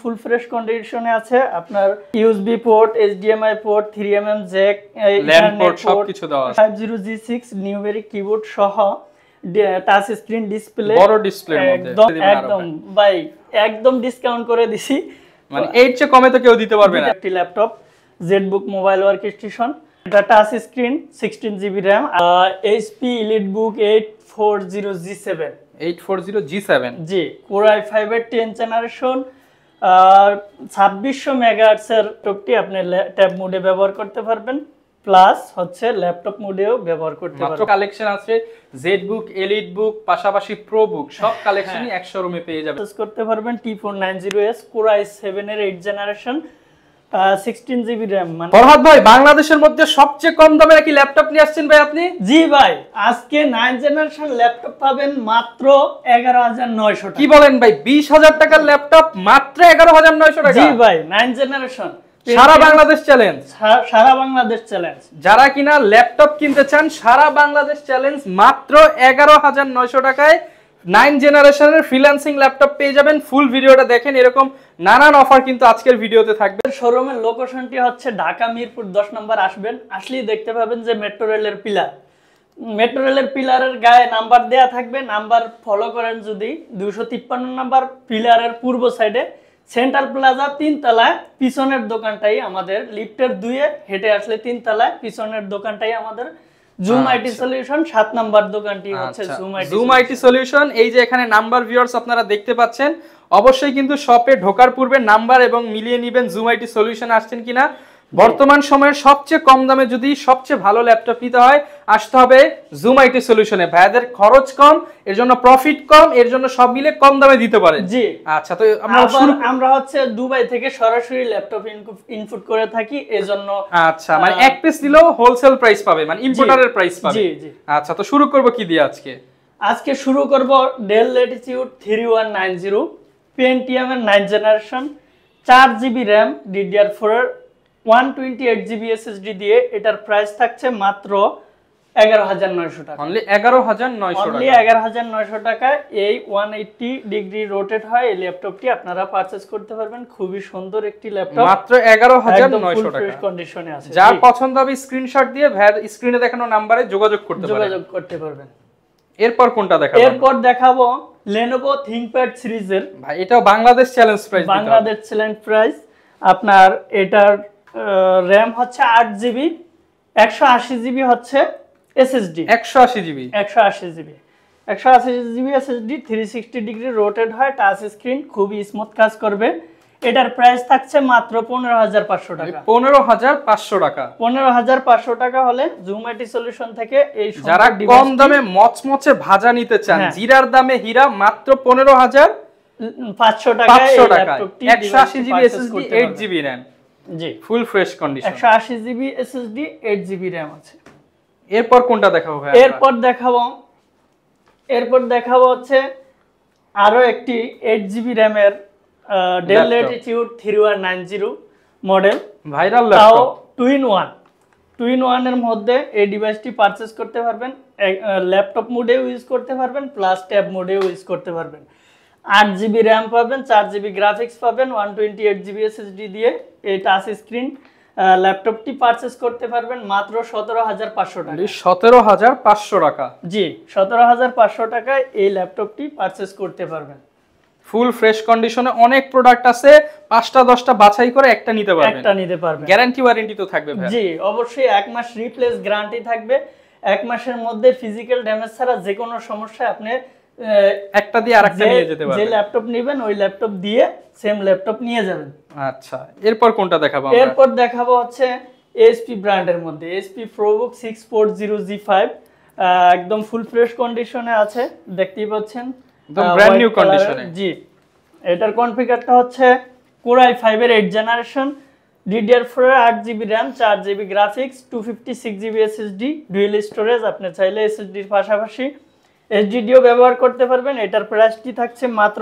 Full fresh কন্ডিশনে আছে। আপনার USB port, HDMI port, 3mm Jack, land port সবকিছু দেওয়া আছে। 50G6 নিউমেরিক কিবোর্ড সহ টাচ স্ক্রিন ডিসপ্লে, বড় ডিসপ্লের মধ্যে একদম ভাই একদম ডিসকাউন্ট করে দিছি, মানে এর চেয়ে কমে তো কেউ দিতে পারবে না। একটি laptop ZBook mobile work station, এটা touch screen, 16GB RAM, HP EliteBook 840G7 840G7 G, Core i5 এর 10th জেনারেশন, 2600 মেগাহার্টজের ল্যাপটপটি আপনি ট্যাব মোডে ব্যবহার করতে পারবেন, প্লাস হচ্ছে ল্যাপটপ মোডেও ব্যবহার করতে পারবেন। মাত্র কালেকশন আছে জেটবুক, এলিটবুক, পাশাপাশি প্রোবুক সব কালেকশনই এক শোরুমে পেয়ে যাবেন। ইউজ করতে পারবেন T490S Core i7 এর 8th generation, 16GB RAM। Farhad ভাই, বাংলাদেশের মধ্যে সবচেয়ে কম দামে নাকি ল্যাপটপ নিয়ে আসছেন ভাই আপনি? জি ভাই, আজকে 9th জেনারেশন ল্যাপটপ পাবেন মাত্র 11,900 টাকা। কি বলেন ভাই, 20,000 টাকার ল্যাপটপ মাত্র 11,900 টাকা? জি ভাই, 9th জেনারেশন, সারা বাংলাদেশ চ্যালেঞ্জ। সারা বাংলাদেশ চ্যালেঞ্জ। যারা কিনা ল্যাপটপ কিনতে চান সারা বাংলাদেশ চ্যালেঞ্জ, মাত্র 11,900 টাকায় 9th জেনারেশনের ফ্রিল্যান্সিং ল্যাপটপ পেয়ে যাবেন। ফুল ভিডিওটা দেখেন, এরকম নানান অফার কিন্তু আজকের ভিডিওতে থাকবে। শোরুমের লোকেশনটি হচ্ছে ঢাকা মিরপুর 10 নম্বর। আসবেন, আসলেই দেখতে পাবেন যে মেট্রো রেলের পিলার, মেট্রো রেলের পিলারের গায়ে নাম্বার দেয়া থাকবে, নাম্বার ফলো করেন যদি 253 নম্বর পিলারের পূর্ব সাইডে সেন্ট্রাল প্লাজা 3 তলায় পিছনের দোকানটাই আমাদের, লিফটের 2-এ হেঁটে আসলে 3 তলায় পিছনের দোকানটাই আমাদের জুম আইটি সলিউশন। 7 নম্বর দোকানটি হচ্ছে জুম আইটি সলিউশন। এই যে এখানে নাম্বার ভিউয়ার্স আপনারা দেখতে পাচ্ছেন, অবশ্যই কিন্তু শপে ঢোকার পূর্বে নাম্বার এবং মিলিয়ে নেবেন জুম আইটি সলিউশন আসছেন কিনা। বর্তমান সময়ের সবচেয়ে কম দামে যদি সবচেয়ে ভালো ল্যাপটপ নিতে হয় আসতে হবে জুম আইটি সলিউশনে। ভাইদের খরচ কম, এর জন্য প্রফিট কম, এর জন্য সব মিলে কম দামে দিতে পারেন। জি আচ্ছা, তো আমরা হচ্ছে দুবাই থেকে সরাসরি ল্যাপটপ ইনপুট করে থাকি, এজন্য আচ্ছা, মানে এক পিস দিলেও হোলসেল প্রাইস পাবে, মানে ইম্পোর্টারের প্রাইস পাবে। জি জি। আচ্ছা, তো শুরু করব কি দিয়ে আজকে? আজকে শুরু করব ডেল ল্যাটিটিউড 3190 পেন্টিয়াম এর 9th generation, 4GB RAM, DDR4 এর 128GB SSD দিয়ে। এটার প্রাইস থাকছে মাত্র 11,900 টাকা। অনলি 11,900 টাকা। অনলি 11,900 টাকায় এই 180 ডিগ্রি রোটেট হয় এই ল্যাপটপটি আপনারা পারচেজ করতে পারবেন। খুবই সুন্দর একটি ল্যাপটপ, মাত্র 11,900 টাকা। ফ্রেশ কন্ডিশনে আছে। যার পছন্দ হবে স্ক্রিনশট দিয়ে ভাইয়ের স্ক্রিনে দেখানো নম্বরে যোগাযোগ করতে পারবেন। এরপর কোনটা দেখাবো? এরপর দেখাবো Lenovo ThinkPad সিরিজের। ভাই এটাও Bangladesh challenge price. Bangladesh challenge price. আপনার এটার RAM হচ্ছে 8GB, 180GB হচ্ছে SSD। 180GB 180GB 180GB SSD, 360 degree rotate হয়, টাচ স্ক্রিন, খুবই স্মুথ কাজ করবে। এটার প্রাইস থাকছে মাত্র 15,500 টাকা। 15,500 টাকা। 15,500 টাকা হলে জুম আইটি সলিউশন থেকে এই যারা কম দামে মচমচে ভাজা নিতে চান, জিরার দামে হীরা, মাত্র 15,500 টাকায় এই ল্যাপটপটি 180GB SSD, 8GB RAM। জি, full fresh condition, 180GB SSD, 8GB RAM আছে। এরপর কোনটা দেখাবো ভাই? এরপর দেখাবো হচ্ছে আরো একটি 8GB RAM এর del Latitude 3190 model, viral laptop, 2-in-1 এর মধ্যে এই ডিভাইসটি পারচেজ করতে পারবেন। ল্যাপটপ মোডেও ইউজ করতে পারবেন, প্লাস ট্যাব মোডেও ইউজ করতে পারবেন। 8GB RAM পাবেন, 4GB গ্রাফিক্স পাবেন, 128GB SSD দিয়ে এই টাচ স্ক্রিন ল্যাপটপটি পারচেজ করতে পারবেন মাত্র 17,500 টাকা। 17,500 টাকা। জি, 17,500 টাকায় এই ল্যাপটপটি পারচেজ করতে পারবেন। ফুল ফ্রেশ কন্ডিশনে অনেক প্রোডাক্ট আছে, 5টা 10টা বাছাই করে একটা নিতে পারবেন। গ্যারান্টি ওয়ারেন্টি তো থাকবে ভাই? জি, অবশ্যই 1 মাস রিপ্লেস গ্যারান্টি থাকবে। 1 মাসের মধ্যে ফিজিক্যাল ড্যামেজ ছাড়া যে কোনো সমস্যায় আপনি একটা দিয়ে আরেকটা নিয়ে যেতে পারবেন। যে ল্যাপটপ নেবেন ওই ল্যাপটপ দিয়ে সেম ল্যাপটপ নিয়ে যাবেন। আচ্ছা, এরপর কোনটা দেখাবো আমরা? এরপর দেখাবো হচ্ছে এসপি ব্র্যান্ডের মধ্যে এসপি প্রোবুক 640G5, একদম ফুল ফ্রেশ কন্ডিশনে আছে, দেখতেই পাচ্ছেন, একদম ব্র্যান্ড নিউ কন্ডিশনে। জি, এটার কনফিগারটা হচ্ছে Core i5 এর 8th জেনারেশন, DDR4 এর 8GB RAM, 4GB graphics, 256GB SSD, dual storage. আপনি চাইলে SSD এর পাশাপাশি HDDও ব্যবহার করতে পারবেন। এটার প্রাইসটি থাকছে মাত্র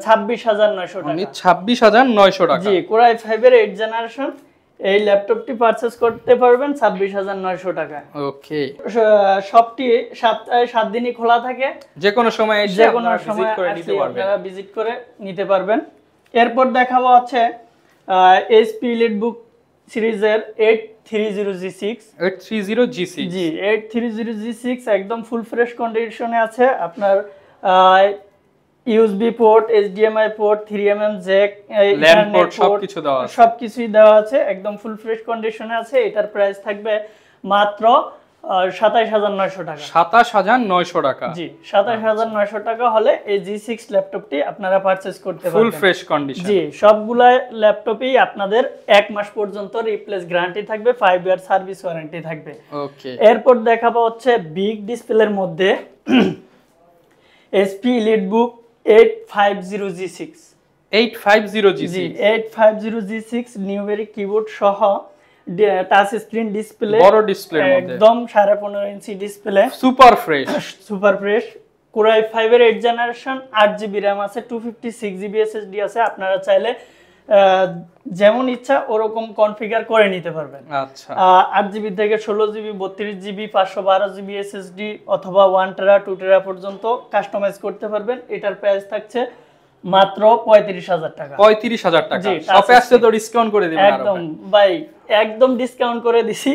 26,900 টাকা। 26,900 টাকা। জি, Core i5 এর 8th জেনারেশন এই ল্যাপটপটি পারচেজ করতে পারবেন 26,900 টাকায়। ওকে, শপটি সপ্তাহে 7 দিনই খোলা থাকে, যে কোনো সময় এসে আপনারা ভিজিট করে নিতে পারবেন। এরপর দেখাবো হচ্ছে এইচপি এলিটবুক সিরিজের 830G6 830G6 জি 830G6 একদম ফুল ফ্রেশ কন্ডিশনে আছে। আপনার USB port, HDMI port, 3mm Jack, land port সবকিছু দেওয়া আছে, সবকিছুই দেওয়া আছে, একদম ফুল ফ্রেশ কন্ডিশনে আছে। এটার প্রাইস থাকবে মাত্র 27900 টাকা। 27900 টাকা জি 27900 টাকা হলে এই G6 ল্যাপটপটি আপনারা পারচেজ করতে পারবেন ফুল ফ্রেশ কন্ডিশন। জি সবগুলা ল্যাপটপেই আপনাদের 1 মাস পর্যন্ত রিপ্লেস গ্যারান্টি থাকবে, 5 ইয়ার সার্ভিস ওয়ারেন্টি থাকবে। ওকে, এরপর দেখাবো হচ্ছে বিগ ডিসপ্লের মধ্যে HP EliteBook 850G6 850G6 G 850G6 numeric keyboard সহ টাচ স্ক্রিন ডিসপ্লে, বড় ডিসপ্লের মধ্যে একদম 15.5 inch display, super fresh super fresh. Core i5 এর 8 জেনারেশন, 8GB RAM আছে, 256GB SSD আছে। আপনারা চাইলে যেমন ইচ্ছা ওরকম কনফিগার করে নিতে পারবেন। আচ্ছা 8GB থেকে 16GB, 32GB, 512GB SSD অথবা 1TB 2TB পর্যন্ত কাস্টমাইজ করতে পারবেন। এটার প্রাইস থাকছে মাত্র 35000 টাকা। 35000 টাকা। জি, শপে আসলে তো ডিসকাউন্ট করে দিবেন আরো। একদম ভাই, একদম ডিসকাউন্ট করে দিছি।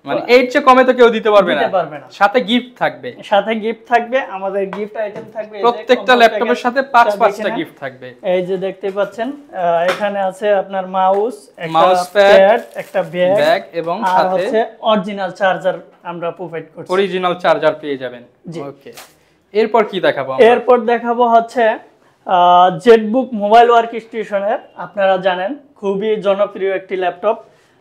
মানে এর চেয়ে কমে তো কেউ দিতে পারবে না। দিতে পারবে না। সাথে গিফট থাকবে, সাথে গিফট থাকবে, আমাদের গিফট আইটেম থাকবে। এই যে প্রত্যেকটা ল্যাপটপের সাথে 5টা গিফট থাকবে। এই যে দেখতে পাচ্ছেন, এখানে আছে আপনার মাউস, মাউস একটা প্যাড, একটা ব্যাগ এবং আর সাথে হচ্ছে অরিজিনাল চার্জার আমরা প্রোভাইড করছি। অরিজিনাল চার্জার পেয়ে যাবেন। ওকে, এরপর কি দেখাবো আমরা? এরপর দেখাবো হচ্ছে জেটবুক মোবাইল ওয়ার্ক স্টেশনের, আপনারা জানেন খুবই জনপ্রিয় একটি laptop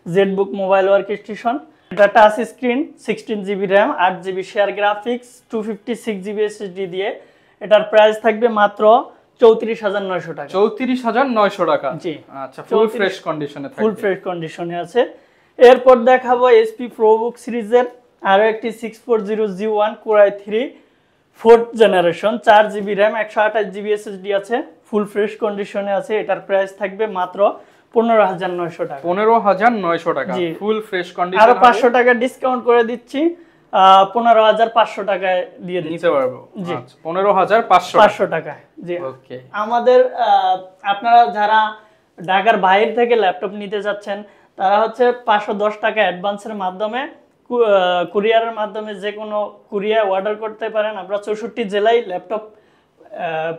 ZBook mobile work station. এটা touch screen, 16GB RAM, 8GB shared graphics, 256GB SSD দিয়ে। এটার প্রাইস থাকবে মাত্র 34900 টাকা। 34900 টাকা। জি আচ্ছা, ফুল ফ্রেশ কন্ডিশনে থাকবে। ফুল ফ্রেশ কন্ডিশনে আছে। এরপর দেখাবো HP ProBook সিরিজের আরো একটি 640G1 Core i3 4th generation, 4GB RAM, 128GB SSD আছে, ফুল ফ্রেশ কন্ডিশনে আছে। এটার প্রাইস থাকবে মাত্র 15900 টাকা। 15900 টাকা ফুল ফ্রেশ কন্ডিশন। আরো 500 টাকা ডিসকাউন্ট করে দিচ্ছি, 15500 টাকায় দিয়ে দিচ্ছি। নিতে পারবো। জি 15500 টাকা। জি ওকে। আমাদের আপনারা যারা ঢাকার বাইরে থেকে ল্যাপটপ নিতে যাচ্ছেন তারা হচ্ছে 510 টাকা অ্যাডভান্সের মাধ্যমে কুরিয়ারের মাধ্যমে যে কোনো কুরিয়ার অর্ডার করতে পারেন। আমরা 64 জেলায় ল্যাপটপ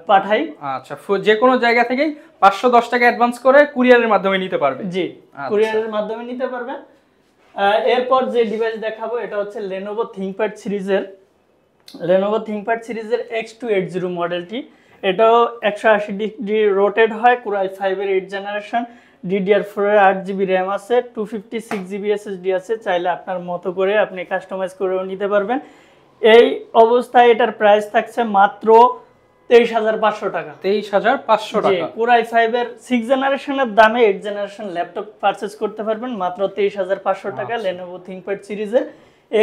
পাঠাই। আচ্ছা, যে কোনো জায়গা থেকেই 510 টাকা অ্যাডভান্স করে কুরিয়ারের মাধ্যমে নিতে পারবে। জি কুরিয়ারের মাধ্যমে নিতে পারবেন। এরপর যে ডিভাইস দেখাবো এটা হচ্ছে Lenovo ThinkPad সিরিজের X280 মডেলটি। এটাও 180 ডিগ্রি রোটেট হয়, Core i5 এর 8 জেনারেশন, DDR4 এর 8GB RAM আছে, 256GB SSD আছে। চাইলে আপনার মতো করে আপনি কাস্টমাইজ করেও নিতে পারবেন। এই অবস্থায় এটার প্রাইস থাকছে মাত্র 23500 টাকা। 23500 টাকা। Core i5 এর 6 জেনারেশনের দামে 8 জেনারেশন ল্যাপটপ পারচেজ করতে পারবেন মাত্র 23500 টাকা। Lenovo ThinkPad সিরিজের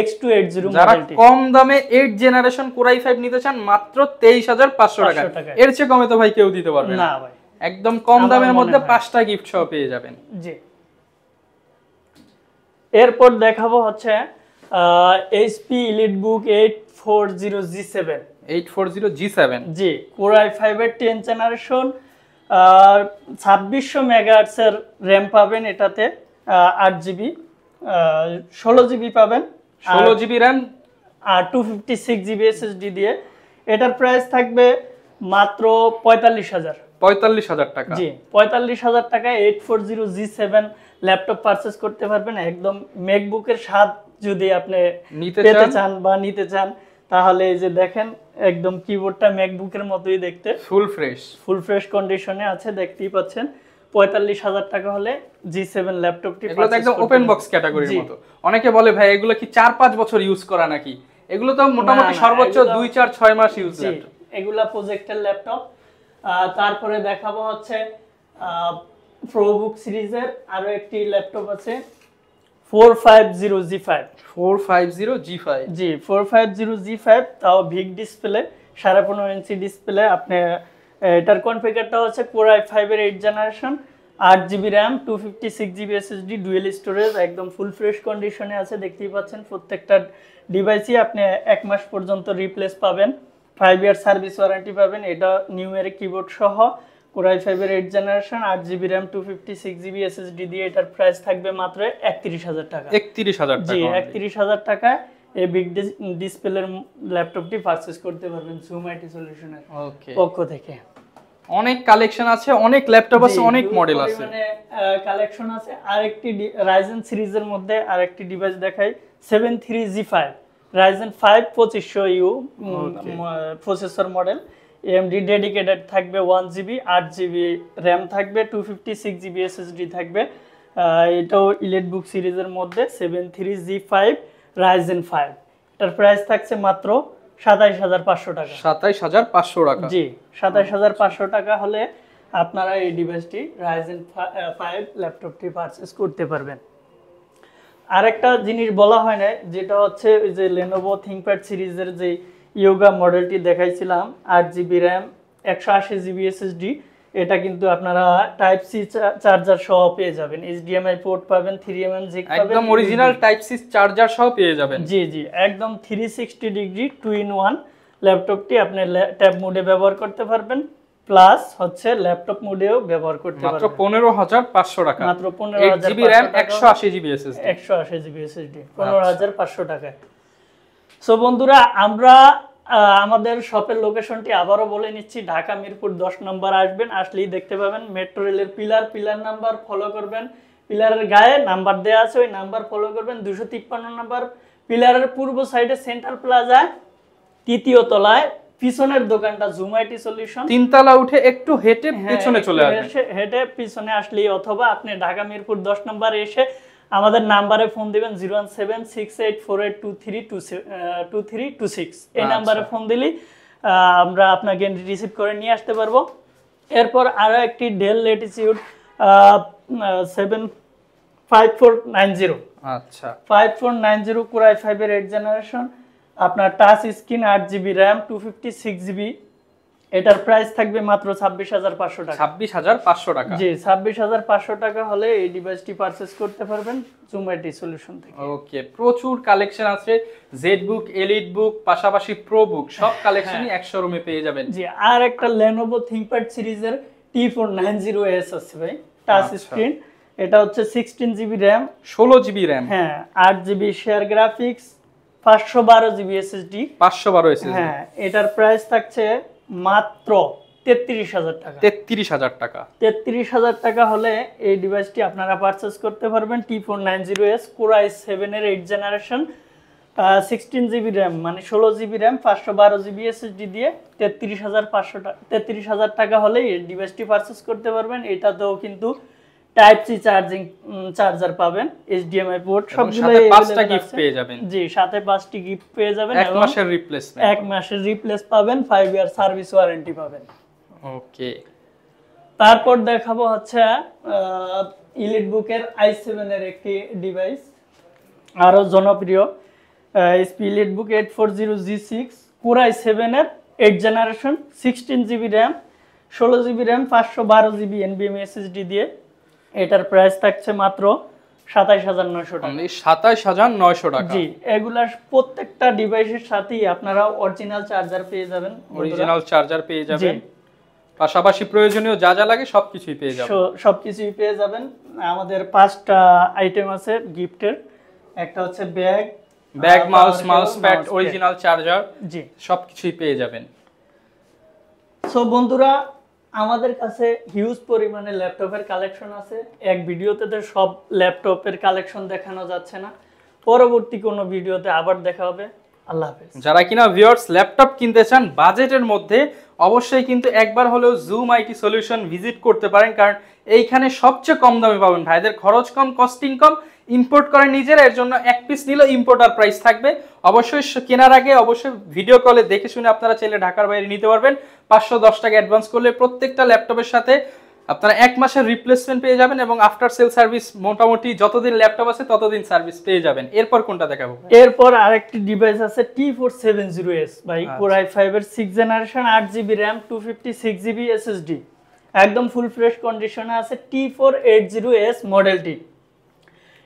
X280 যারা মডেলটি। কম দামে 8 জেনারেশন Core i5 নিতে চান মাত্র 23500 টাকা। এর চেয়ে কমে তো ভাই কেউ দিতে পারবে না। না ভাই, একদম কম দামের মধ্যে 5টা গিফট সহ পেয়ে যাবেন। জি এরপর দেখাবো হচ্ছে HP EliteBook 840G7 840G7 G Core i5 এর 10 জেনারেশন, 2600 মেগাহার্টজ এর RAM পাবেন এটাতে, 8GB 16GB পাবেন, 16GB RAM আর 256GB SSD দিয়ে। এটার প্রাইস থাকবে মাত্র 45000 টাকা। জি 45000 টাকায় 840G7 ল্যাপটপ পারচেজ করতে পারবেন। একদম ম্যাকবুকের স্বাদ যদি আপনি পেতে চান বা নিতে চান তাহলে এই যে দেখেন একদম কিবোর্ডটা ম্যাকবুকের মতোই দেখতে, ফুল ফ্রেশ কন্ডিশনে আছে, দেখতেই পাচ্ছেন। 45000 টাকা হলে G7 ল্যাপটপটি এগুলো তো একদম ওপেন বক্স ক্যাটাগরির মতো। অনেকে বলে ভাই এগুলো কি 4-5 বছর ইউজ করা নাকি? এগুলো তো মোটামুটি সর্বোচ্চ 2-4-6 মাস ইউজ ল্যাপটপ। এগুলা প্রজেক্টের ল্যাপটপ। তারপরে দেখাবো হচ্ছে ProBook সিরিজের আরো একটি ল্যাপটপ আছে 450G5 জি 450G5, তাও বিগ ডিসপ্লে, 15.5 ইঞ্চি ডিসপ্লে। আপনি এটার কনফিগারটা হচ্ছে Core i5 এর 8 generation, 8GB RAM, 256GB SSD, dual storage, একদম ফুল ফ্রেশ কন্ডিশনে আছে। দেখতেই পাচ্ছেন প্রত্যেকটা ডিভাইসই আপনি 1 মাস পর্যন্ত রিপ্লেস পাবেন, 5 ইয়ার সার্ভিস ওয়ারেন্টি পাবেন। এটা নিউমেরিক কিবোর্ড সহ Core i5 এর 8 generation 8GB RAM 256GB SSD দিয়ে এটার প্রাইস থাকবে মাত্র 31000 টাকা। 31000 জি, টাকা। 31000 টাকায় এই বিগ ডিসপ্লের ল্যাপটপটি পারচেজ করতে পারবেন জুম আইটি সলিউশনের পক্ষ থেকে। অনেক কালেকশন আছে, অনেক ল্যাপটপ আছে, অনেক মডেল আছে, মানে কালেকশন আছে। আরেকটি Ryzen সিরিজের মধ্যে আরেকটি ডিভাইস দেখাই 73G5 Ryzen 5 2500U processor model. AMD dedicated থাকবে 1GB 8GB RAM থাকবে 256GB SSD থাকবে। এটাও ইলিটবুক সিরিজের মধ্যে 73G5 Ryzen 5 এটার প্রাইস থাকছে মাত্র 27500 টাকা। 27500 টাকা। জি, 27500 টাকা হলে আপনারা এই ডিভাইসটি Ryzen 5 ল্যাপটপটি পারচেজ করতে পারবেন। আরেকটা জিনিস বলা হয় না, যেটা হচ্ছে ওই যে Lenovo ThinkPad সিরিজের যে ইয়োগা মডেলটি দেখাইছিলাম 8GB RAM 128GB SSD, এটা কিন্তু আপনারা টাইপ সি চার্জার সহ পেয়ে যাবেন। HDMI পোর্ট পাবেন, 3mm জ্যাক পাবেন, একদম অরিজিনাল টাইপ সি চার্জার সহ পেয়ে যাবেন। জি জি, একদম 360 ডিগ্রি 2-in-1 ল্যাপটপটি আপনি ট্যাব মোডে ব্যবহার করতে পারবেন, প্লাস হচ্ছে ল্যাপটপ মোডেও ব্যবহার করতে পারবেন। মাত্র 15500 টাকা। মাত্র 15500 8GB RAM 128GB SSD। 128GB SSD 15500 টাকায়। সো বন্ধুরা, আমরা আমাদের শপের লোকেশনটি আবারও বলে নিচ্ছি। ঢাকা মিরপুর 10 নম্বর আসবেন, আসলেই দেখতে পাবেন মেট্রো রেলের পিলার নাম্বার ফলো করবেন, পিলারের গায়ে নাম্বার দেওয়া আছে, ওই নাম্বার ফলো করবেন। 253 নম্বর পিলারের পূর্ব সাইডে সেন্ট্রাল প্লাজায় 3য় তলায় পিছনের দোকানটা জুম আইটি সলিউশন। 3 তলা উঠে একটু হেঁটে পেছনে চলে আসবেন। হেঁটে পিছনে আসলেই, অথবা আপনি ঢাকা মিরপুর 10 নম্বরে এসে আমাদের নাম্বারে ফোন দিবেন 01768482326 এই নাম্বারে ফোন দিলেই আমরা আপনাকে রিসিভ করে নিয়ে আসতে পারবো। এরপর আরো একটি ডেল ল্যাটিটিউড 5490, আচ্ছা 5490 Core i5 এর 8 জেনারেশন, আপনার touch screen 8GB RAM 256GB, এটার প্রাইস থাকবে মাত্র 26500 টাকা। 26500 টাকা। জি, 26500 টাকা হলে এই ডিভাইসটি পারচেজ করতে পারবেন জুম আইটি সলিউশন থেকে। ওকে, প্রচুর কালেকশন আছে, জেডবুক, এলিটবুক, পাশাপাশি প্রোবুক, সব কালেকশনই এক শোরুমে পেয়ে যাবেন। জি, আর একটা Lenovo ThinkPad সিরিজের T490S আছে ভাই, টাচ স্ক্রিন। এটা হচ্ছে 16GB RAM 16GB RAM, হ্যাঁ 8GB shared graphics 512GB SSD 512 SSD। হ্যাঁ, এটার প্রাইস থাকছে মাত্র 33000 টাকা। 33000 টাকা। 33000 টাকা হলে এই ডিভাইসটি আপনারা পারচেজ করতে পারবেন। T490S Core i7 এর 8 জেনারেশন 16GB RAM মানে 16GB RAM 512GB SSD দিয়ে 33000 টাকা হলে এই ডিভাইসটি পারচেজ করতে পারবেন। এটাতেও কিন্তু টাইপ সি চার্জার পাবেন, HDMI পোর্ট, সবগুলো সাথে 5টা গিফট পেয়ে যাবেন। জি, সাথে 5টি গিফট পেয়ে যাবেন, 1 মাসের রিপ্লেসমেন্ট, 1 মাসের রিপ্লেস পাবেন, 5 ইয়ার সার্ভিস ওয়ারেন্টি পাবেন। ওকে, তারপর দেখাবো হচ্ছে ইলিটবুকের i7 এর একটি ডিভাইস, আরো জনপ্রিয় HP EliteBook 840G6 Core i7 এর 8 generation 16GB RAM 16GB RAM 512GB NVMe SSD দিয়ে। এটার প্রাইস থাকছে মাত্র 27900 টাকা। 27900 টাকা। জি, এগুলার প্রত্যেকটা ডিভাইসের সাথেই আপনারা অরিজিনাল চার্জার পেয়ে যাবেন, অরিজিনাল চার্জার পেয়ে যাবেন, পাশাপাশি প্রয়োজনীয় যা যা লাগে সবকিছুই পেয়ে যাবেন। সবকিছুই পেয়ে যাবেন। আমাদের 5টা আইটেম আছে গিফটের, একটা হচ্ছে bag, mouse pad, original charger, জি সবকিছুই পেয়ে যাবেন। সো বন্ধুরা, আমাদের কাছে হিউজ পরিমাণে ল্যাপটপের কালেকশন আছে। এক ভিডিওতে তো সব ল্যাপটপের কালেকশন দেখানো যাচ্ছে না, পরবর্তী কোনো ভিডিওতে আবার দেখা হবে। আল্লাহ হাফেজ। যারা কিনা ভিউয়ার্স ল্যাপটপ কিনতে চান বাজেটের মধ্যে, অবশ্যই কিন্তু একবার হলেও জুম আইটি সলিউশন ভিজিট করতে পারেন, কারণ এইখানে সবচেয়ে কম দামে পাবেন। ভাইদের খরচ কম, কস্টিং কম, ইম্পোর্ট করে নিজেরা, এর জন্য এক পিস নিলে ইম্পোর্টার প্রাইস থাকবে। অবশ্যই কেনার আগে অবশ্যই ভিডিও কলে দেখে শুনে আপনারা চাইলে ঢাকার বাইরে নিতে পারবেন। 510 টাকা অ্যাডভান্স করলে প্রত্যেকটা ল্যাপটপের সাথে আপনারা 1 মাসের রিপ্লেসমেন্ট পেয়ে যাবেন এবং আফটার সেল সার্ভিস মোটামুটি যতদিন ল্যাপটপ আছে ততদিন সার্ভিস পেয়ে যাবেন। এরপর কোনটা দেখাবো? এরপর আরেকটি ডিভাইস আছে T470S ভাই, Core i5 এর 6 generation 8GB RAM 256GB SSD, একদম ফুল ফ্রেশ কন্ডিশনে আছে। T480S মডেলটি,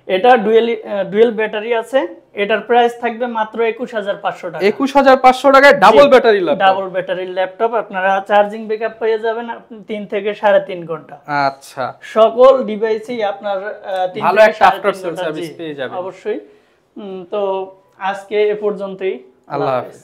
এটা ডুয়েল ব্যাটারি আছে, এটার প্রাইস থাকবে মাত্র 21500 টাকা। 21500 টাকায় ডাবল ব্যাটারি ল্যাপটপ। ডাবল ব্যাটারির ল্যাপটপ, আপনারা চার্জিং ব্যাকআপ পেয়ে যাবেন আপনি 3 থেকে 3.5 ঘন্টা। আচ্ছা, সকল ডিভাইসই আপনার 3 ভালো থেকে একটা আফটার 3.5 সেল ঘন্টা, সার্ভিস পেয়ে যাবেন। অবশ্যই। তো আজকে এ পর্যন্তই। আল্লাহ হাফেজ।